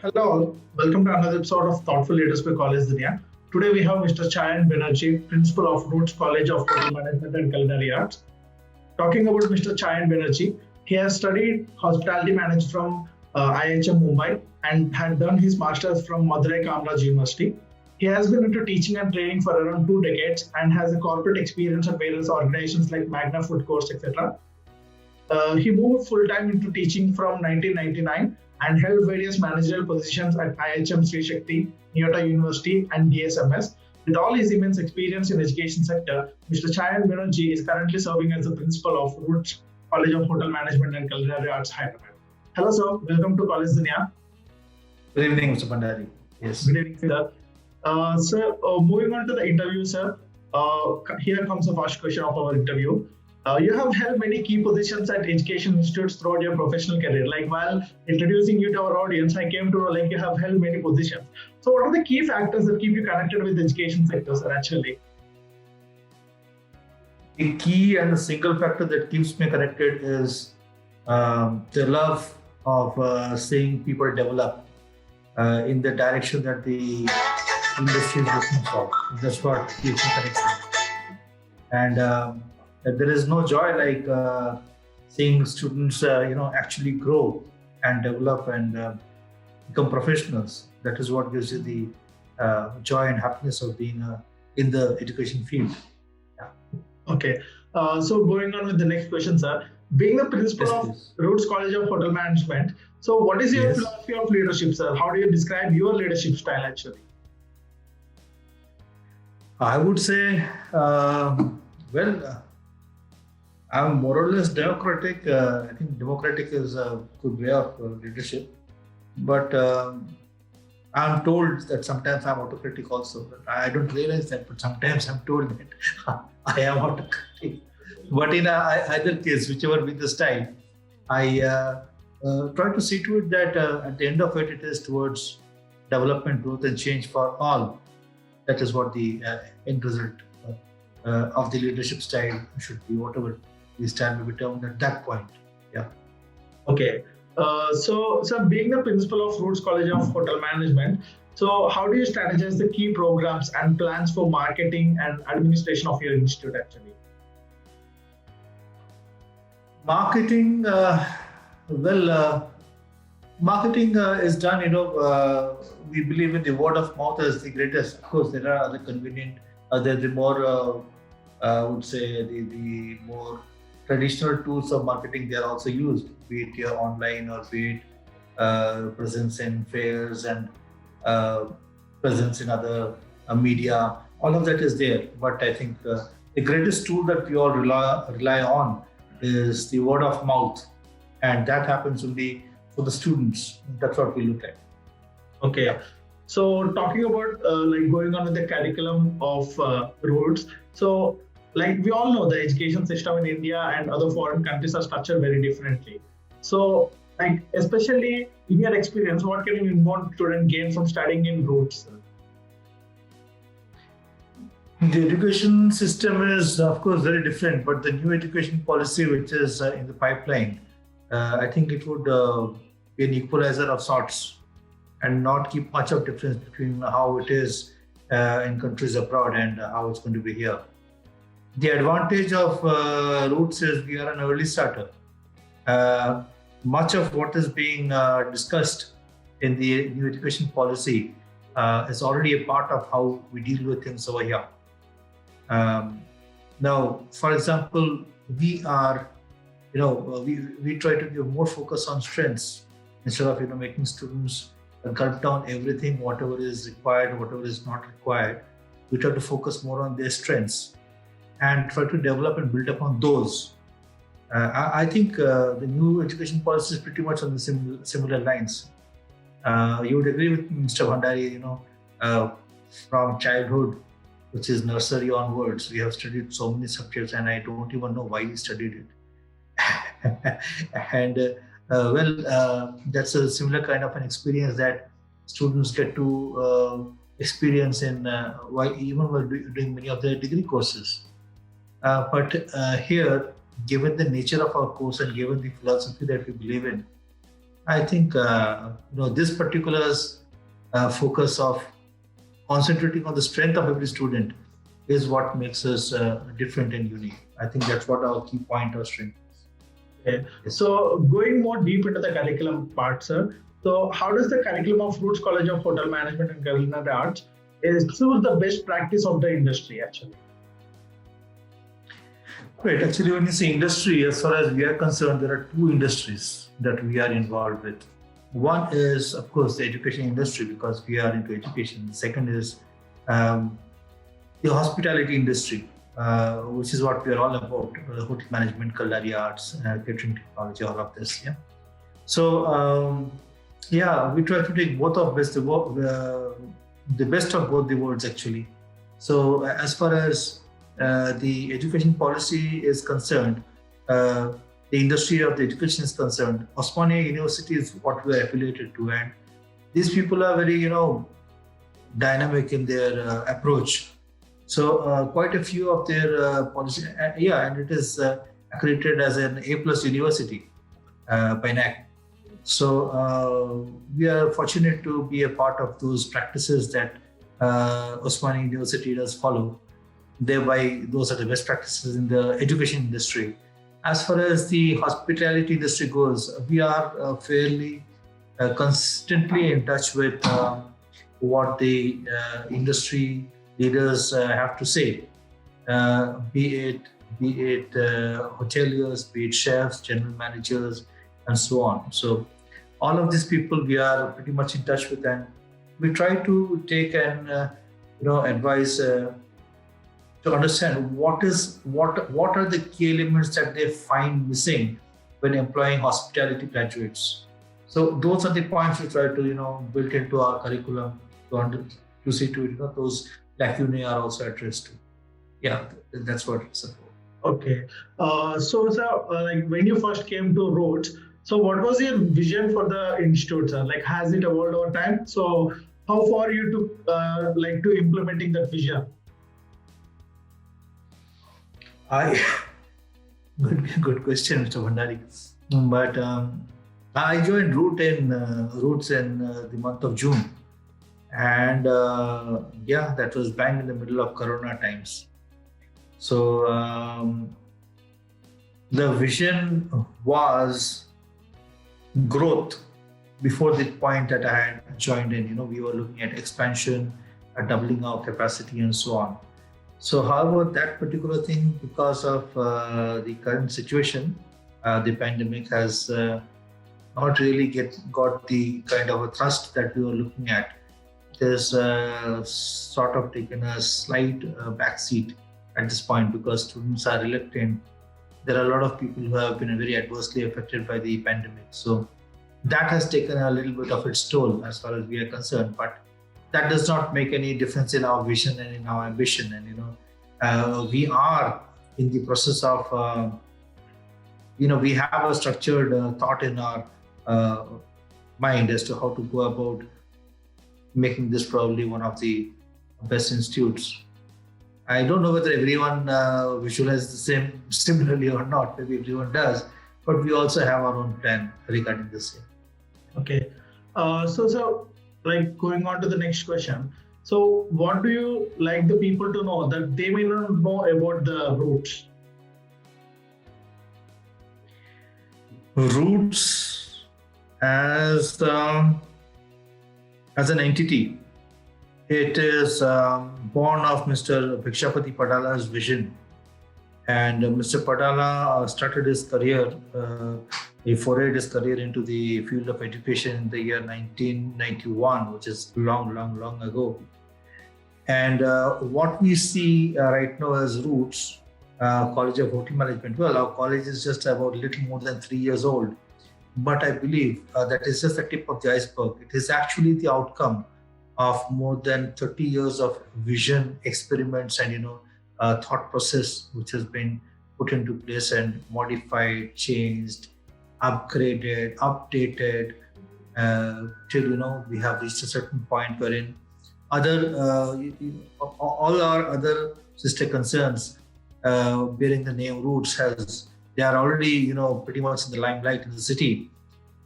Hello all, welcome to another episode of Thoughtful Leaders by College Dunia. Today we have Mr. Chayan Banerjee, Principal of Roots College of Hotel Management and Culinary Arts. Talking about Mr. Chayan Banerjee, he has studied hospitality management from IHM Mumbai and had done his masters from Madurai Kamaraj University. He has been into teaching and training for around 2 decades and has a corporate experience at various organizations like Magna Food Course, etc. He moved full time into teaching from 1999 and held various managerial positions at IHM Sri Shakti, Nyota University, and DSMS. With all his immense experience in education sector, Mr. Chayan Banerjee is currently serving as the principal of Roots College of Hotel Management and Culinary Arts, Hyderabad. Hello, sir. Welcome to College Dunia. Good evening, Mr. Bhandari. Yes. Good evening, sir. Sir, moving on to the interview, sir. Here comes the first question of our interview. You have held many key positions at education institutes throughout your professional career. Like while introducing you to our audience, I came to know like you have held many positions. So what are the key factors that keep you connected with the education sector, sir, actually? The key and the single factor that keeps me connected is the love of seeing people develop in the direction that the industry is looking for. That's what keeps me connected. And there is no joy like seeing students, actually grow and develop and become professionals. That is what gives you the joy and happiness of being in the education field. Yeah. Okay. So going on with the next question, sir. Being the principal of Roots College of Hotel Management, so what is your philosophy of leadership, sir? How do you describe your leadership style, actually? I would say, I'm more or less democratic. I think democratic is a good way of leadership. But I'm told that sometimes I'm autocratic also. But I don't realize that, but sometimes I'm told that I am autocratic. But in either case, whichever be the style, I try to see to it that at the end of it, it is towards development, growth, and change for all. That is what the end result of the leadership style should be, whatever the style may be termed at that point. Yeah. Okay. So being the principal of Roots College of Hotel Management, so how do you strategize the key programs and plans for marketing and administration of your institute, actually? Marketing, marketing is done, we believe in the word of mouth as the greatest. Of course, there are other convenient, there are the more, I would say, the more traditional tools of marketing, they are also used, be it your online or be it presence in fairs and presence in other media. All of that is there. But I think the greatest tool that we all rely on is the word of mouth. And that happens only for the students. That's what we look at. Okay. So talking about like going on with the curriculum of Roots. So like we all know the education system in India and other foreign countries are structured very differently. So like especially in your experience, what can an inbound student gain from studying in Roots? The education system is, of course, very different, but the new education policy, which is in the pipeline, I think it would be an equalizer of sorts and not keep much of difference between how it is in countries abroad and how it's going to be here. The advantage of Roots is we are an early starter. Much of what is being discussed in the new education policy is already a part of how we deal with things over here. Now, for example, we are, we try to give more focus on strengths instead of, making students cut down everything, whatever is required, whatever is not required. We try to focus more on their strengths and try to develop and build upon those. I think the new education policy is pretty much on the similar lines. You would agree with Mr. Bhandari, from childhood, which is nursery onwards, we have studied so many subjects and I don't even know why we studied it. And that's a similar kind of an experience that students get to experience in while doing many of their degree courses. But here, given the nature of our course and given the philosophy that we believe in, I think this particular focus of concentrating on the strength of every student is what makes us different and unique. I think that's what our key point or strength is. Okay. Yes. So going more deep into the curriculum part, sir. So how does the curriculum of Roots College of Hotel Management and Culinary Arts is the best practice of the industry actually? Right. Actually, when you say industry, as far as we are concerned, there are two industries that we are involved with. One is, of course, the education industry because we are into education. The second is um, the hospitality industry, which is what we are all about: hotel management, culinary arts, catering technology, all of this. Yeah. So yeah, we try to take both of the best of both the worlds actually. So as far as the education policy is concerned, the industry of the education is concerned, Osmania University is what we are affiliated to, and these people are very dynamic in their approach. So quite a few of their policy, yeah, and it is accredited as an A plus university by NAC. So we are fortunate to be a part of those practices that Osmania University does follow. Thereby, those are the best practices in the education industry. As far as the hospitality industry goes, we are fairly constantly in touch with what the industry leaders have to say, be it hoteliers, be it chefs, general managers, and so on. So all of these people we are pretty much in touch with, and we try to take and advise to understand what are the key elements that they find missing when employing hospitality graduates. So those are the points we try to build into our curriculum to see to those lacunae are also addressed. Yeah, that's what it's about. Okay. So, sir, like when you first came to Rhodes, so what was your vision for the institute, sir? Like, has it evolved over time? So, how far you took, to implementing that vision? Good question, Mr. Bhandari. But I joined Roots in the month of June, and yeah, that was bang in the middle of Corona times. So the vision was growth before the point that I had joined in. We were looking at expansion, doubling our capacity, and so on. So, however, that particular thing, because of the current situation, the pandemic has not really got the kind of a thrust that we were looking at. It has sort of taken a slight backseat at this point because students are reluctant. There are a lot of people who have been very adversely affected by the pandemic. So that has taken a little bit of its toll as far as we are concerned. But that does not make any difference in our vision and in our ambition. And we are in the process of we have a structured thought in our mind as to how to go about making this probably one of the best institutes. I don't know whether everyone visualizes the same similarly or not. Maybe everyone does, but we also have our own plan regarding this. Okay. So, like going on to the next question. So, what do you like the people to know that they may not know about the Roots? Roots as an entity, it is born of Mr. Bhikshapati Padala's vision. And Mr. Padala started his career, he forayed his career into the field of education in the year 1991, which is long, long, long ago. And what we see right now as Roots, College of Hotel Management, well, our college is just about a little more than 3 years old. But I believe that is just the tip of the iceberg. It is actually the outcome of more than 30 years of vision, experiments, and thought process, which has been put into place and modified, changed, upgraded, updated, till we have reached a certain point wherein all our other sister concerns bearing the name Roots they are already pretty much in the limelight in the city,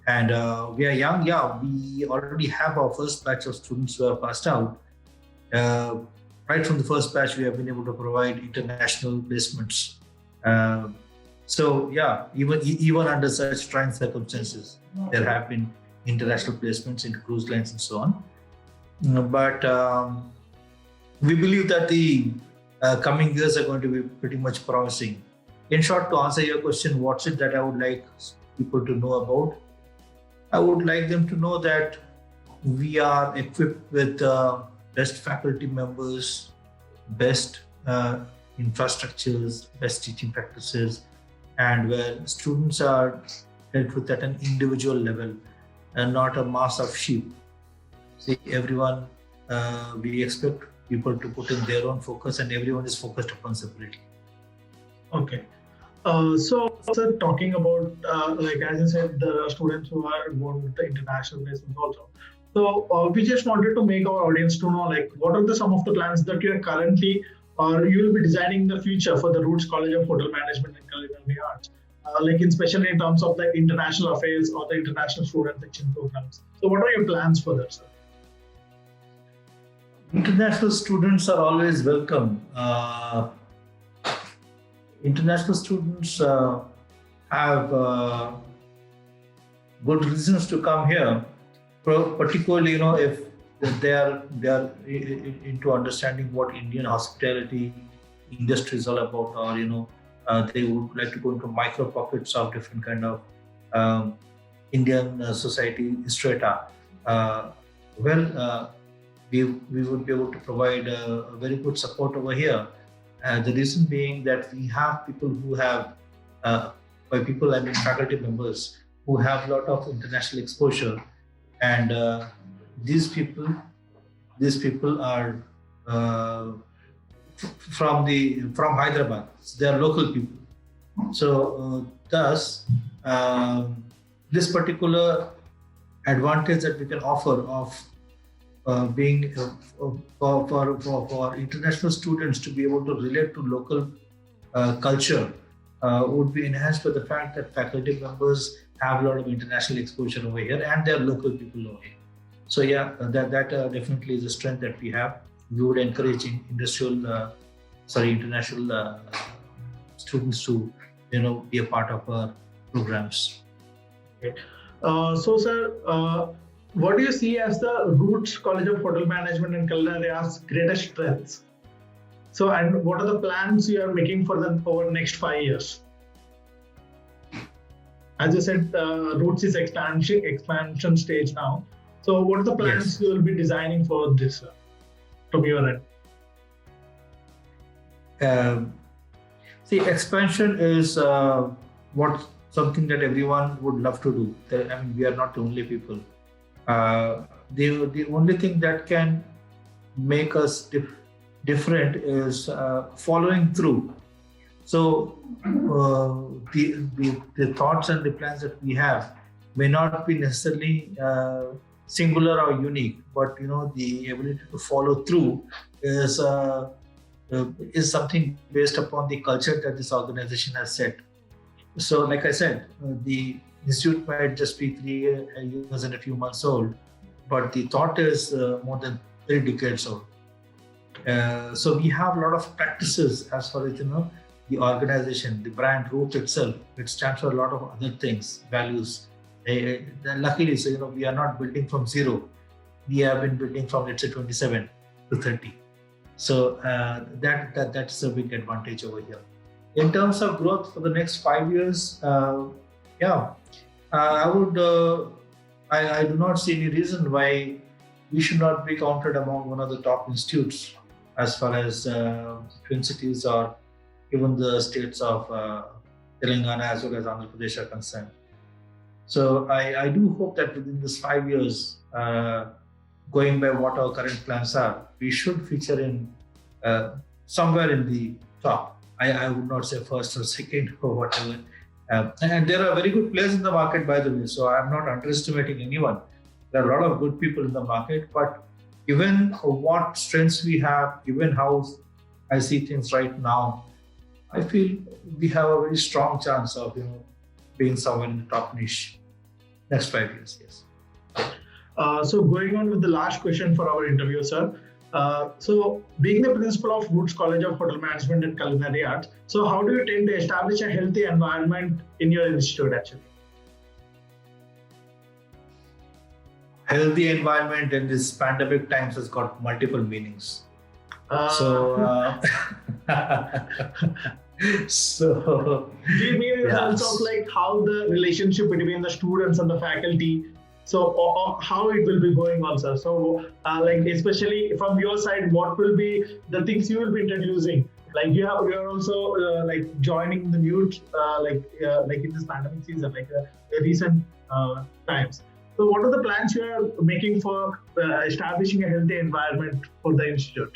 And we are young. Yeah, we already have our first batch of students who have passed out. Uh, right from the first batch, we have been able to provide international placements. Uh, so yeah, even under such trying circumstances, there have been international placements into cruise lines and so on. But we believe that the coming years are going to be pretty much promising. In short, to answer your question, what's it that I would like people to know about? I would like them to know that we are equipped with best faculty members, best infrastructures, best teaching practices, and where students are dealt with at an individual level and not a mass of sheep. See, everyone, we expect people to put in their own focus, and everyone is focused upon separately. Okay. So, sir, talking about, like as you said, the students who are going with the international placements also. So, we just wanted to make our audience to know, like, what are some of the plans that you are currently or you will be designing in the future for the Roots College of Hotel Management and Culinary Arts, like especially in terms of the international affairs or the international student section programs. So, what are your plans for that, sir? International students are always welcome. International students have good reasons to come here, particularly if they are into understanding what Indian hospitality industry is all about, or they would like to go into micro pockets of different kind of Indian society strata. We would be able to provide a very good support over here. The reason being that we have people who have, by people I mean faculty members, who have a lot of international exposure, and these people are from Hyderabad. They are local people. So thus, this particular advantage that we can offer of being for international students to be able to relate to local culture would be enhanced by the fact that faculty members have a lot of international exposure over here and they are local people over here. So yeah, that definitely is a strength that we have. We would encourage international students to be a part of our programs. Okay. So sir, what do you see as the Roots College of Hotel Management and Culinary Arts' greatest strengths? So, and what are the plans you are making for them over the next 5 years? As you said, Roots is expansion stage now. So, what are the plans you will be designing for this from your end? See, expansion is something that everyone would love to do. I mean, we are not the only people. The only thing that can make us different is following through. So the thoughts and the plans that we have may not be necessarily singular or unique, but the ability to follow through is something based upon the culture that this organization has set. So, like I said, the institute might just be 3 years and a few months old, but the thought is more than 3 decades old. So we have a lot of practices as far as the organization, the brand Roots itself. It stands for a lot of other things, values. Luckily, so we are not building from zero. We have been building from, let's say, 27 to 30. So that's a big advantage over here. In terms of growth for the next 5 years, I do not see any reason why we should not be counted among one of the top institutes as far as Twin Cities or even the states of Telangana as well as Andhra Pradesh are concerned. So I do hope that within this 5 years, going by what our current plans are, we should feature in somewhere in the top. I would not say first or second or whatever. And there are very good players in the market, by the way, so I'm not underestimating anyone. There are a lot of good people in the market, but given what strengths we have, given how I see things right now, I feel we have a very strong chance of being somewhere in the top niche. Next 5 years, yes. So going on with the last question for our interview, sir. So being the principal of Roots College of Hotel Management and Culinary Arts, so how do you tend to establish a healthy environment in your institute actually? Healthy environment in this pandemic times has got multiple meanings. So do you mean in terms yes. of like how the relationship between the students and the faculty? So or how it will be going on, sir? So like especially from your side, what will be the things you will be introducing? Like you are also like joining the new like in this pandemic season, like recent times. So what are the plans you are making for establishing a healthy environment for the institute?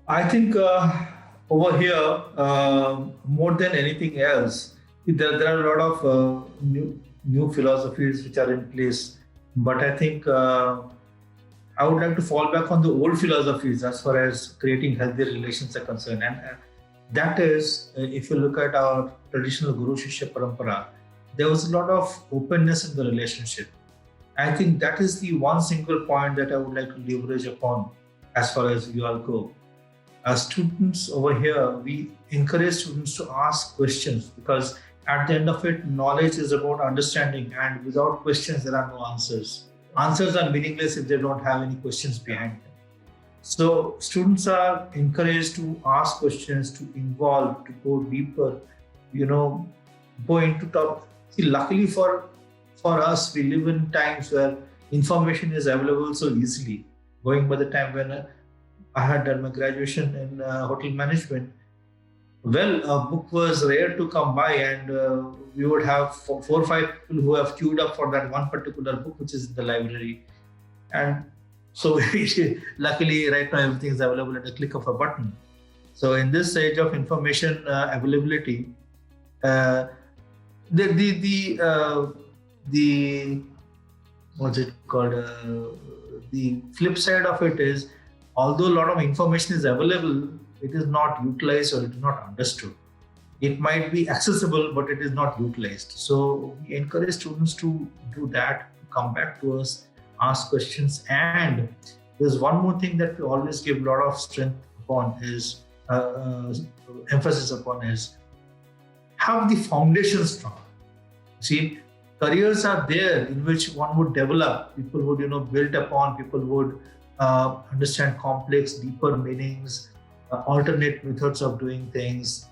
I think over here, more than anything else, there are a lot of new philosophies which are in place. But I think I would like to fall back on the old philosophies as far as creating healthy relations are concerned. And that is, if you look at our traditional Guru Shishya Parampara, there was a lot of openness in the relationship. I think that is the one single point that I would like to leverage upon as far as we all go. As students over here, we encourage students to ask questions because at the end of it, knowledge is about understanding, and without questions, there are no answers. Answers are meaningless if they don't have any questions behind them. So students are encouraged to ask questions, to involve, to go deeper, go into top. See, luckily for us, we live in times where information is available so easily. Going by the time when I had done my graduation in hotel management, well, a book was rare to come by, and we would have four or five people who have queued up for that one particular book, which is in the library. And so, luckily, right now everything is available at the click of a button. So, in this age of information availability, the what's it called? The flip side of it is, although a lot of information is available, it is not utilized or it is not understood. It might be accessible, but it is not utilized. So we encourage students to do that, to come back to us, ask questions. And there's one more thing that we always give a lot of strength upon is, emphasis upon is, have the foundation strong. See, careers are there in which one would develop, people would, build upon, people would understand complex, deeper meanings, alternate methods of doing things,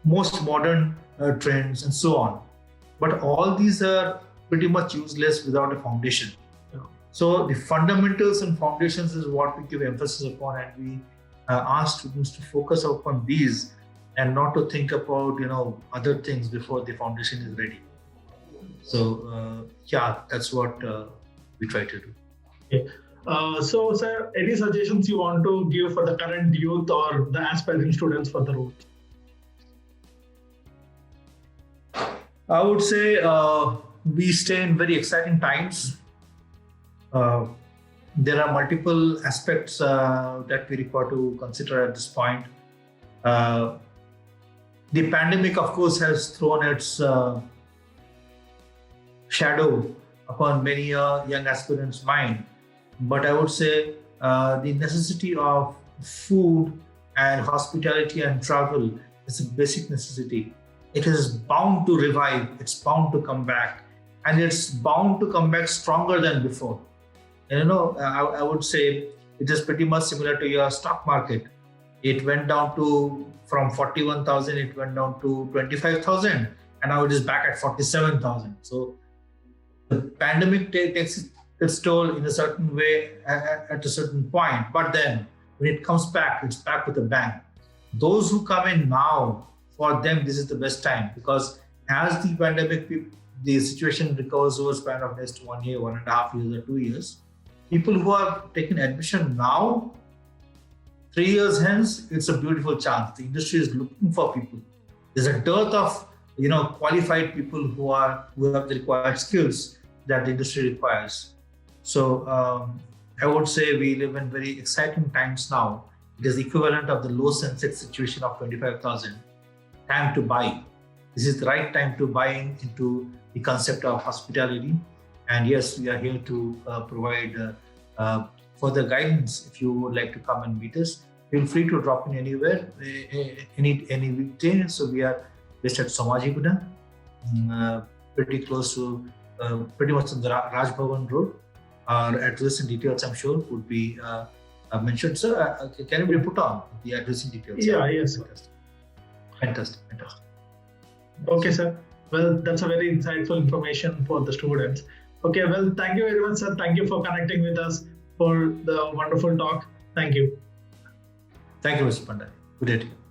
most modern trends, and so on. But all these are pretty much useless without a foundation. So the fundamentals and foundations is what we give emphasis upon, and we ask students to focus upon these and not to think about other things before the foundation is ready. So that's what we try to do. Okay. So, sir, any suggestions you want to give for the current youth or the aspiring students for the route? I would say we stay in very exciting times. There are multiple aspects that we require to consider at this point. The pandemic, of course, has thrown its shadow upon many young aspirants' mind. But I would say the necessity of food and hospitality and travel is a basic necessity. It is bound to revive, it's bound to come back, and it's bound to come back stronger than before. And I would say it is pretty much similar to your stock market. It went down to, from 41,000, it went down to 25,000, and now it is back at 47,000. So the pandemic takes its toll in a certain way at a certain point, but then when it comes back, it's back with a bang. Those who come in now, for them, this is the best time, because as the pandemic, the situation recovers over a span of next 1 year, 1.5 years, or 2 years, people who have taken admission now, 3 years hence, it's a beautiful chance. The industry is looking for people. There's a dearth of qualified people who have the required skills that the industry requires. So I would say we live in very exciting times now. It is equivalent of the low Sensex situation of 25,000. Time to buy. this is the right time to buy into the concept of hospitality. And yes, we are here to provide further guidance. If you would like to come and meet us, feel free to drop in anywhere, any weekday. So we are based at Somajiguda, pretty close to, pretty much on the Raj Bhavan Road. Our address and details, I'm sure, would be mentioned. Sir, can you be put on the address and details? Yeah, yes. Fantastic. Okay, sir. Well, that's a very insightful information for the students. Okay, well, thank you very much, sir. Thank you for connecting with us for the wonderful talk. Thank you. Thank you, Mr. Pandey. Good day to you.